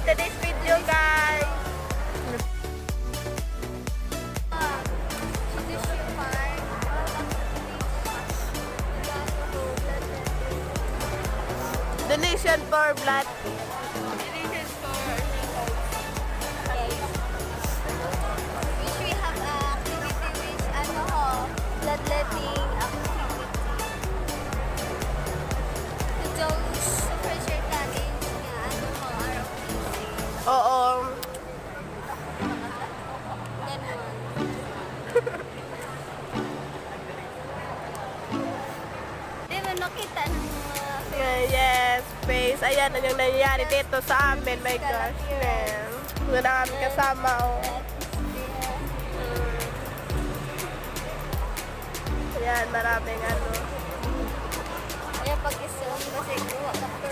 today's video, guys. Donation for blood. Donation for Which we have activity which bloodletting activity. To those pressure challenge nga araw Oo. ganun. Di ba nakita ng mga Yes, face. Ayan ang yung nangyayari dito sa amin. My gosh, man. Wala kami kasama, oh. Ayan, maraming ano. Kaya pag-isong kasi kuha ka